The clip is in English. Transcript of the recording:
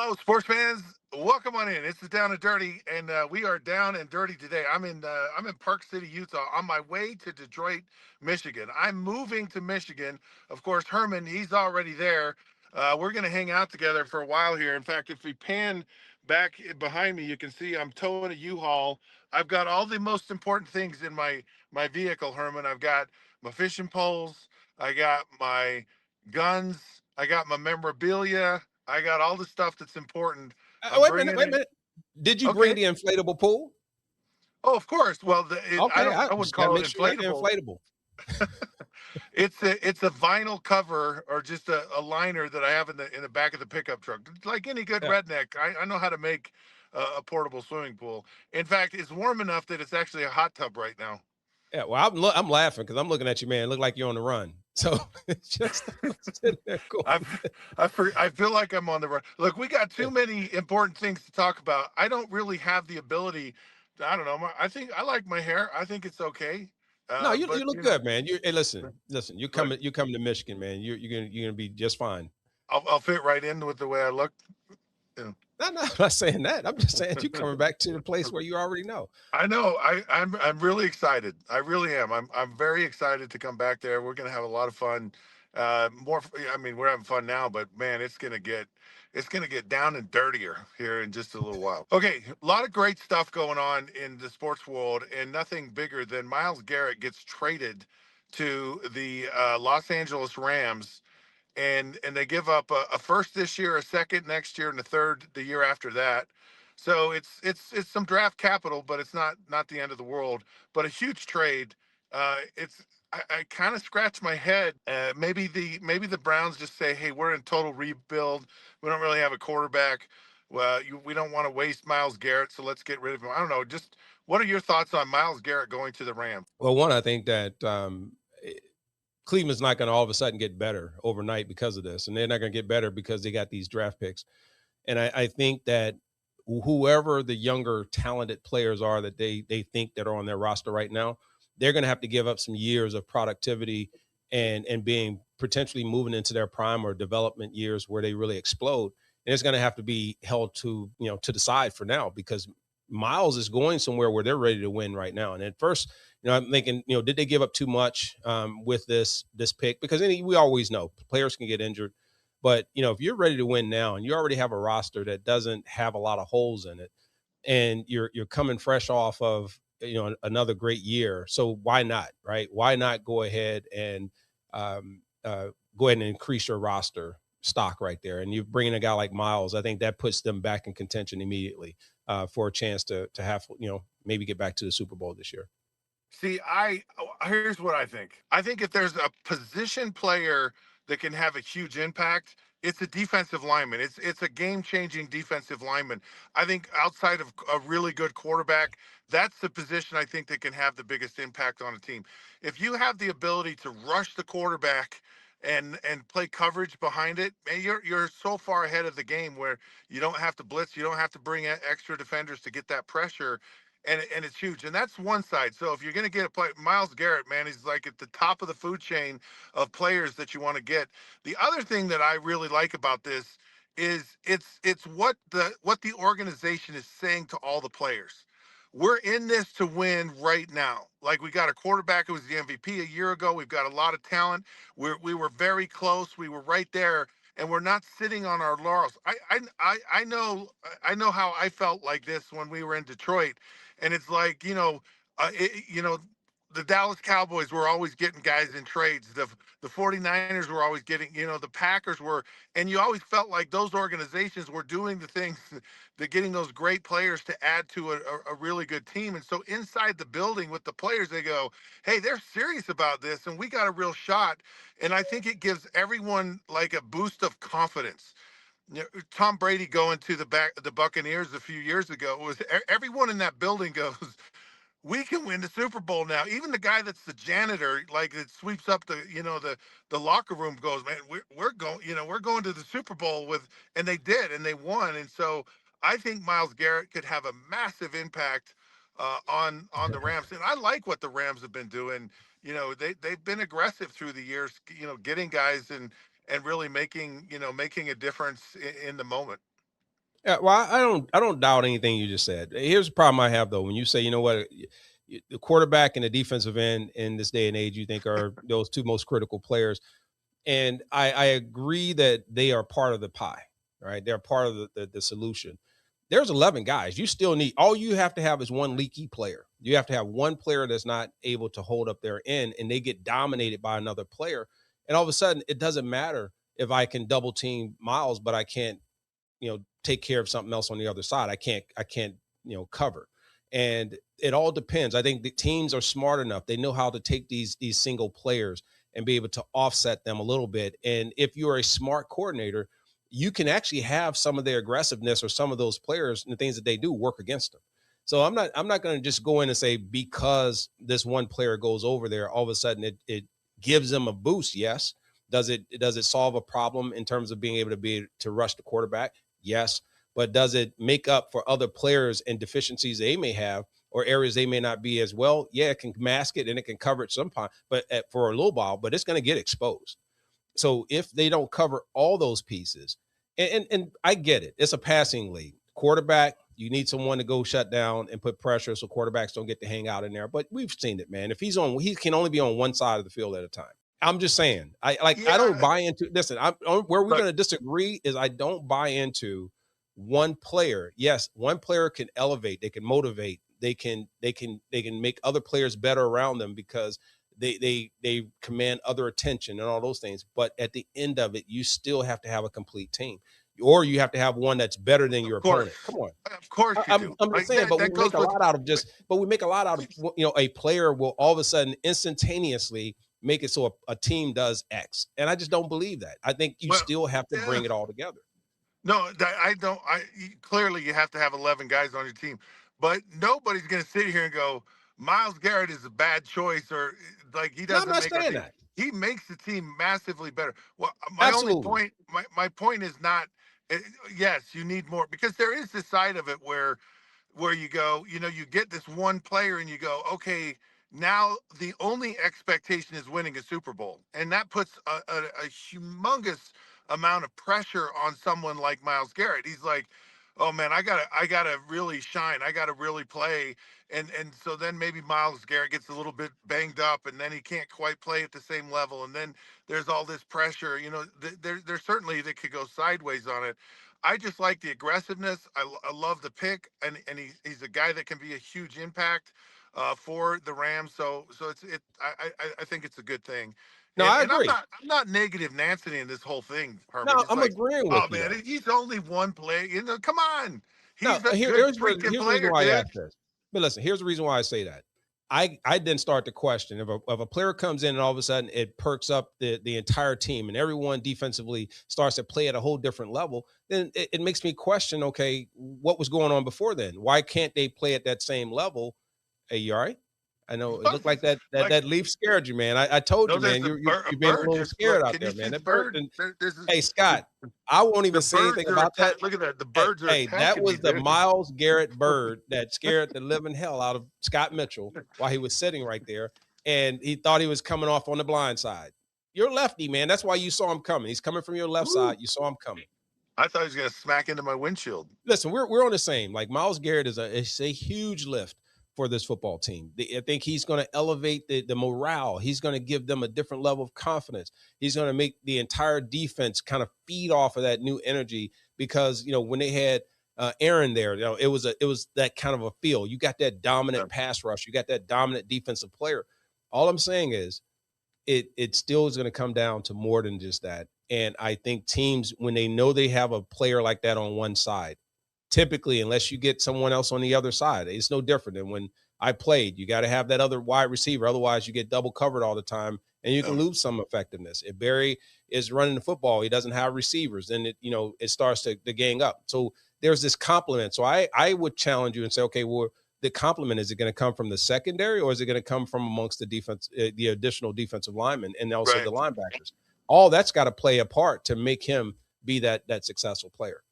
Hello, sports fans. Welcome on in. It's the Down and Dirty, and we are down and dirty today. I'm in Park City, Utah, on my way to Detroit, Michigan. I'm moving to Michigan. Of course, Herman, he's already there. We're going to hang out together for a while here. In fact, if we pan back behind me, you can see I'm towing a U-Haul. I've got all the most important things in my vehicle, Herman. I've got my fishing poles. I got my guns. I got my memorabilia. I got all the stuff that's important. I'm Wait a minute, bringing wait a it. minute. Did you bring Okay. the inflatable pool? Oh, of course. Well, I Okay, don't. I I wouldn't just gotta call make it sure you got the inflatable. inflatable. It's a vinyl cover or just a liner that I have in the back of the pickup truck. Like any good Yeah, redneck, I know how to make a portable swimming pool. In fact, it's warm enough that it's actually a hot tub right now. yeah. Well, I'm laughing because I'm looking at you, man. Look like you're on the run. So it's just sitting there I going. I feel like I'm on the run. Look, we got too many important things to talk about. I don't really have the ability. I don't know. I think I like my hair. I think it's okay. No, you But look good, man. You Hey, listen. look, You're coming to Michigan, man. You're gonna be just fine. I'll fit right in with the way I look. You No, I'm not saying that. I'm just saying you're coming back to the place where you already know. I know. I'm really excited. I really am. I'm very excited to come back there. We're gonna have a lot of fun. I mean, we're having fun now, but man, it's gonna get down and dirtier here in just a little while. Okay, a lot of great stuff going on in the sports world, and nothing bigger than Myles Garrett gets traded to the Los Angeles Rams, and they give up a first this year, a second next year, and a third the year after that. So it's some draft capital, but it's not the end of the world. But a huge trade. It's I kind of scratch my head. Maybe the Browns just say, hey, we're in total rebuild. We don't really have a quarterback. Well, we don't want to waste Myles Garrett, so let's get rid of him. I don't know. Just what are your thoughts on Myles Garrett going to the Rams? Well, one, I think that Cleveland's not going to all of a sudden get better overnight because of this, and they're not going to get better because they got these draft picks. And I think that whoever the younger talented players are that they think that are on their roster right now, they're going to have to give up some years of productivity and being potentially moving into their prime or development years where they really explode. And it's going to have to be held to to the side for now because Miles is going somewhere where they're ready to win right now. And at first, I'm thinking, did they give up too much with this pick? Because we always know players can get injured, but if you're ready to win now and you already have a roster that doesn't have a lot of holes in it, and you're coming fresh off of another great year, so why not, right? Why not go ahead and um, go ahead and increase your roster stock right there? And you're bringing a guy like Miles. I think that puts them back in contention immediately for a chance to have maybe get back to the Super Bowl this year. See, here's what I think. I think if there's a position player that can have a huge impact, it's a defensive lineman. It's a game-changing defensive lineman. I think outside of a really good quarterback, that's the position I think that can have the biggest impact on a team. If you have the ability to rush the quarterback and play coverage behind it, man, you're so far ahead of the game where you don't have to blitz, you don't have to bring extra defenders to get that pressure, and it's huge. And that's one side. So if you're going to get a play, Myles Garrett, man, he's like at the top of the food chain of players that you want to get. The other thing that I really like about this is it's what the organization is saying to all the players. We're in this to win right now. Like we got a quarterback who was the MVP a year ago. We've got a lot of talent. We were very close. We were right there, and we're not sitting on our laurels. I know how I felt like this when we were in Detroit, and it's like the Dallas Cowboys were always getting guys in trades. The 49ers were always getting, the Packers were, and you always felt like those organizations were doing the things that getting those great players to add to a really good team. And so inside the building with the players, they go, hey, they're serious about this and we got a real shot. And I think it gives everyone like a boost of confidence. Tom Brady going to the Buccaneers a few years ago was everyone in that building goes, we can win the Super Bowl now. Even the guy that's the janitor, like that sweeps up the locker room, goes, man, we're going, we're going to the Super Bowl with, and they did, and they won. And so I think Myles Garrett could have a massive impact on the Rams. And I like what the Rams have been doing. They've been aggressive through the years, getting guys and really making a difference in the moment. Yeah, well, I don't doubt anything you just said. Here's the problem I have though. When you say, you know what, the quarterback and the defensive end in this day and age, you think are those two most critical players. And I agree that they are part of the pie, right? They're part of the solution. There's 11 guys. You still need, all you have to have is one leaky player. You have to have one player that's not able to hold up their end and they get dominated by another player. And all of a sudden, it doesn't matter if I can double team Miles, but I can't, take care of something else on the other side. I can't, cover. And it all depends. I think the teams are smart enough. They know how to take these single players and be able to offset them a little bit. And if you're a smart coordinator, you can actually have some of their aggressiveness or some of those players and the things that they do work against them. So I'm not going to just go in and say because this one player goes over there, all of a sudden it gives them a boost. Yes. Does it solve a problem in terms of being able to rush the quarterback? Yes. But does it make up for other players and deficiencies they may have or areas they may not be as well? Yeah, it can mask it and it can cover it sometimes, but for a little while, but it's going to get exposed. So if they don't cover all those pieces, and I get it, it's a passing league. Quarterback, you need someone to go shut down and put pressure so quarterbacks don't get to hang out in there. But we've seen it, man. If he can only be on one side of the field at a time. I'm just saying. I Yeah, don't buy into. Listen, where we're but going to disagree is I don't buy into one player. Yes, one player can elevate. They can motivate. They can make other players better around them because they command other attention and all those things. But at the end of it, you still have to have a complete team, or you have to have one that's better than of your course, opponent. Come on. of course I- you I'm do. I'm just Like saying, that. but we That make goes a with. lot out of just, but we make a lot out of a player will all of a sudden instantaneously make it so a team does X, and I just don't believe that. I think you Well, still have to yeah. bring it all together. No, I don't. Clearly you have to have 11 guys on your team, but nobody's going to sit here and go, Miles Garrett is a bad choice or like he No, I'm doesn't not make our saying team. that. He makes the team massively better. Well, my only Absolutely. point, my point is not. eh, Yes, you need more because there is this side of it where you go, you get this one player and you go, okay, now the only expectation is winning a Super Bowl. And that puts a humongous amount of pressure on someone like Myles Garrett. He's like, oh man, I gotta really shine. I gotta really play. And so then maybe Myles Garrett gets a little bit banged up and then he can't quite play at the same level. And then there's all this pressure, there's certainly that could go sideways on it. I just like the aggressiveness. I love the pick, and he's a guy that can be a huge impact for the Rams. So I think it's a good thing, No, and I and I'm agree. not I'm not negative Nancy in this whole thing, Herman. No, It's I'm like, agreeing oh with you man, though. he's only one play. Come on, Now, he's a here, good here's the freaking here's the reason player, why I dude. asked this. But listen, here's the reason why I say that. I then start to question if a player comes in and all of a sudden it perks up the entire team and everyone defensively starts to play at a whole different level, then it makes me question, okay, what was going on before then? Why can't they play at that same level? Hey, you all right? I know it looked like that that Like that leaf scared you, man. I told no, you, there's man. a You're being a bird. little Just scared look. out Can you there, see man. the That bird. bird? This is Hey, the Scott, I won't the even say anything birds are about that. attack. Look at that. The Hey, birds are hey, that attacking me, was the dude. Myles Garrett bird that scared the living hell out of Scott Mitchell while he was sitting right there, and he thought he was coming off on the blind side. You're lefty, man. That's why you saw him coming. He's coming from your left Woo. side. You saw him coming. I thought he was gonna smack into my windshield. Listen, we're on the same. Like Myles Garrett is a huge lift for this football team. I think he's going to elevate the morale. He's going to give them a different level of confidence. He's going to make the entire defense kind of feed off of that new energy because when they had Aaron there, it was that kind of a feel. You got that Yeah. dominant pass rush. You got that dominant defensive player. All I'm saying is it still is going to come down to more than just that. And I think teams, when they know they have a player like that on one side, typically, unless you get someone else on the other side, it's no different than when I played. You got to have that other wide receiver. Otherwise, you get double covered all the time and you can Yeah. lose some effectiveness. If Barry is running the football, he doesn't have receivers, then it starts to gang up. So there's this complement. So I would challenge you and say, okay, well, the compliment, is it going to come from the secondary or is it going to come from amongst the defense, the additional defensive linemen and also Right. the linebackers? All that's got to play a part to make him be that successful player.